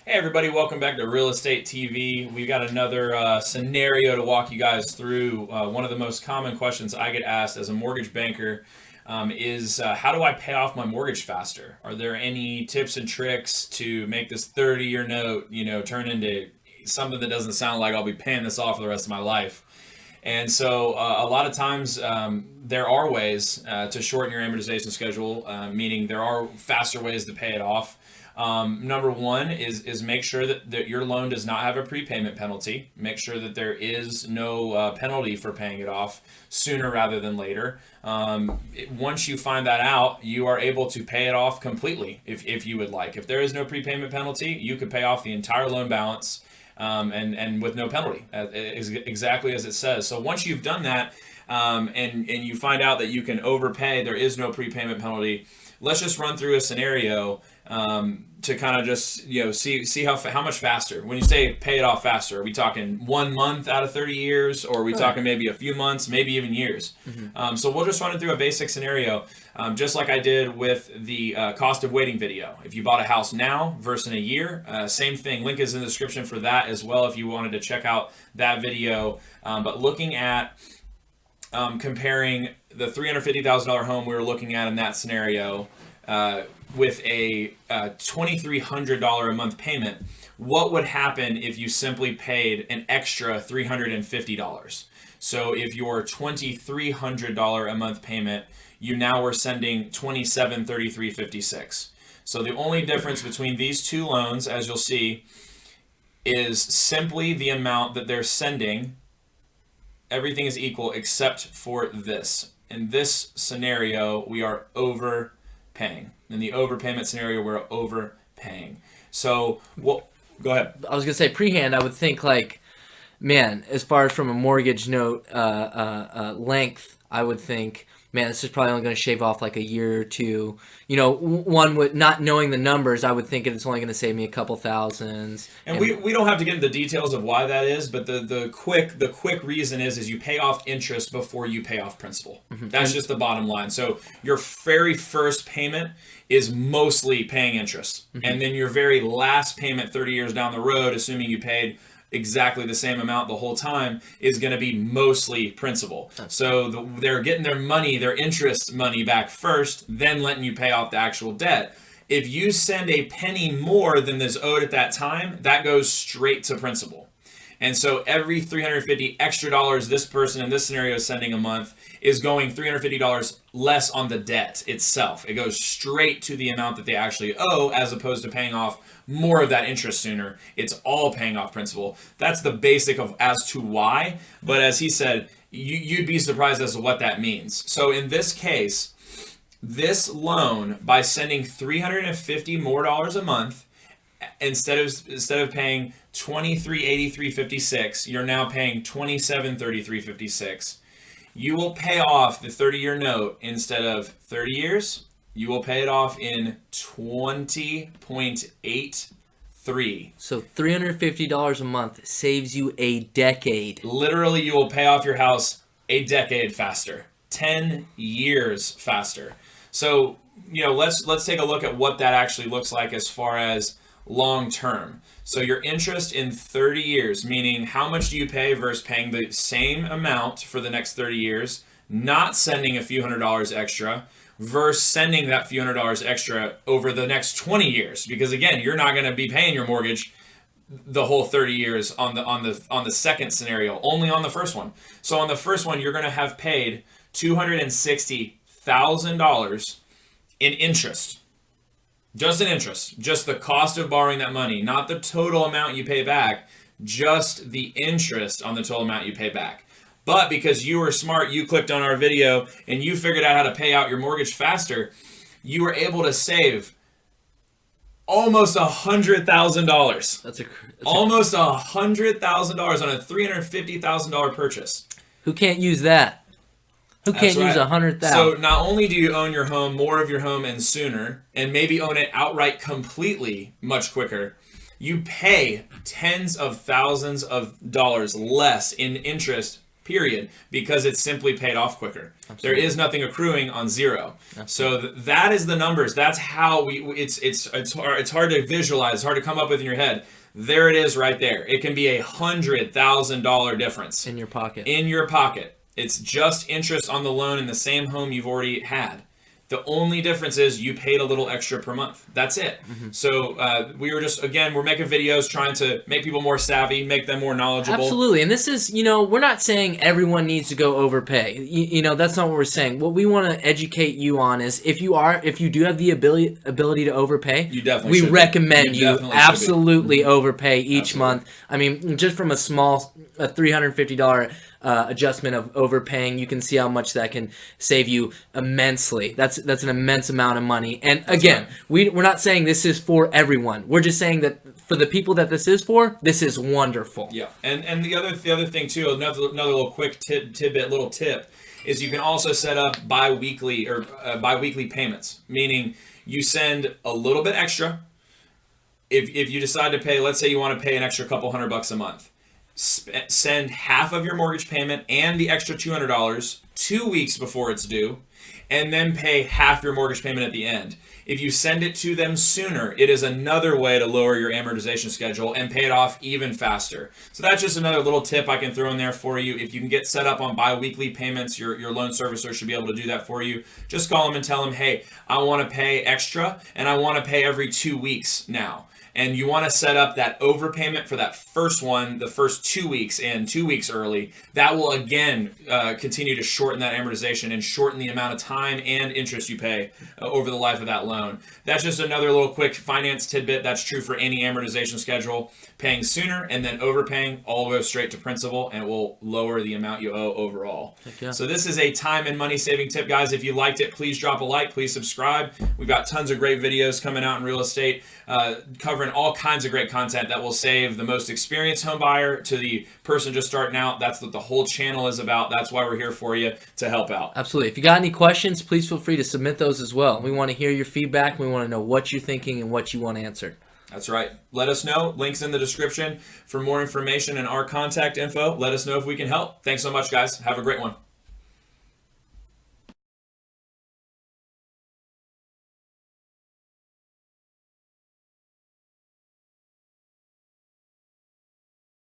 Hey everybody, welcome back to Real Estate TV. We've got another scenario to walk you guys through. One of the most common questions I get asked as a mortgage banker is how do I pay off my mortgage faster? Are there any tips and tricks to make this 30-year note, turn into something that doesn't sound like I'll be paying this off for the rest of my life? And so a lot of times there are ways to shorten your amortization schedule, meaning there are faster ways to pay it off. Number one is make sure that your loan does not have a prepayment penalty. Make sure that there is no penalty for paying it off sooner rather than later. Once you find that out, you are able to pay it off completely if you would like. If there is no prepayment penalty, you could pay off the entire loan balance and with no penalty, exactly as it says. So once you've done that and you find out that you can overpay, there is no prepayment penalty. Let's just run through a scenario to kind of just see how much faster. When you say pay it off faster, are we talking 1 month out of 30 years, or are we talking maybe a few months, maybe even years? So we'll just run it through a basic scenario, just like I did with the cost of waiting video. If you bought a house now versus in a year, same thing. Link is in the description for that as well if you wanted to check out that video. But looking at comparing the $350,000 home we were looking at in that scenario with a $2,300 a month payment, what would happen if you simply paid an extra $350? So if your $2,300 a month payment, you now were sending $2,733.56. So the only difference between these two loans, as you'll see, is simply the amount that they're sending. Everything is equal except for this. In this scenario, we are overpaying. In the overpayment scenario, we're overpaying. So, well, go ahead. I was going to say prehand, I would think man, as far as from a mortgage note length, I would think, man, this is probably only going to shave off like a year or two. One would, not knowing the numbers, I would think it's only going to save me a couple thousands. And we don't have to get into the details of why that is, but the quick reason is you pay off interest before you pay off principal. That's just the bottom line. So your very first payment is mostly paying interest. And then your very last payment 30 years down the road, assuming you paid exactly the same amount the whole time, is going to be mostly principal. So they're getting their interest money back first, then letting you pay off the actual debt. If you send a penny more than is owed at that time, that goes straight to principal. And so every $350 extra this person in this scenario is sending a month is going $350 less on the debt itself. It goes straight to the amount that they actually owe, as opposed to paying off more of that interest sooner. It's all paying off principal. That's the basic of as to why. But as he said, you'd be surprised as to what that means. So in this case, this loan, by sending $350 more a month, instead of paying $2,383.56, you're now paying $2,733.56. You will pay off the 30-year note instead of 30 years. You will pay it off in 20.83. So $350 a month saves you a decade. Literally, you will pay off your house a decade faster, 10 years faster. So, let's take a look at what that actually looks like as far as long term. So your interest in 30 years, meaning how much do you pay versus paying the same amount for the next 30 years, not sending a few $100s extra, versus sending that few $100s extra over the next 20 years. Because again, you're not going to be paying your mortgage the whole 30 years on the second scenario, only on the first one. So on the first one, you're going to have paid $260,000 in interest. Just in interest, just the cost of borrowing that money, not the total amount you pay back, just the interest on the total amount you pay back. But because you were smart, you clicked on our video and you figured out how to pay out your mortgage faster, you were able to save almost $100,000. That's almost $100,000 on a $350,000 purchase. Who can't use that? Who can't use $100,000? So not only do you own your home, more of your home, and sooner, and maybe own it outright completely much quicker, you pay tens of thousands of dollars less in interest period, because it's simply paid off quicker. Absolutely. There is nothing accruing on zero. Absolutely. So that is the numbers. That's how it's hard to visualize. It's hard to come up with in your head. There it is right there. It can be $100,000 difference in your pocket. In your pocket. It's just interest on the loan in the same home you've already had. The only difference is you paid a little extra per month. That's it. Mm-hmm. So we're making videos trying to make people more savvy, make them more knowledgeable. Absolutely. And this is, we're not saying everyone needs to go overpay. That's not what we're saying. What we want to educate you on is if you do have the ability to overpay, you definitely we recommend you absolutely overpay each month. I mean, just from a $350 adjustment of overpaying, you can see how much that can save you immensely. That's an immense amount of money. And again, we're not saying this is for everyone. We're just saying that for the people that this is for, this is wonderful. Yeah, and the other thing too, another little quick little tip is you can also set up bi-weekly payments, meaning you send a little bit extra. If you decide to pay, let's say you want to pay an extra couple $100 a month. Send half of your mortgage payment and the extra $200 2 weeks before it's due, and then pay half your mortgage payment at the end. If you send it to them sooner, it is another way to lower your amortization schedule and pay it off even faster. So that's just another little tip I can throw in there for you. If you can get set up on bi-weekly payments, your loan servicer should be able to do that for you. Just call them and tell them, hey, I want to pay extra, and I want to pay every 2 weeks now. And you want to set up that overpayment for that first one, the first 2 weeks and 2 weeks early. That will, again, continue to shorten that amortization and shorten the amount of time and interest you pay over the life of that loan. That's just another little quick finance tidbit. That's true for any amortization schedule. Paying sooner and then overpaying all goes straight to principal, and it will lower the amount you owe overall. Yeah. So this is a time and money saving tip, guys. If you liked it, please drop a like. Please subscribe. We've got tons of great videos coming out in real estate, covering all kinds of great content that will save the most experienced home buyer to the person just starting out. That's what the whole channel is about. That's why we're here for you, to help out. Absolutely. If you got any questions, please feel free to submit those as well. We want to hear your feedback. We want to know what you're thinking and what you want answered. That's right. Let us know. Links in the description for more information and our contact info. Let us know if we can help. Thanks so much, guys. Have a great one.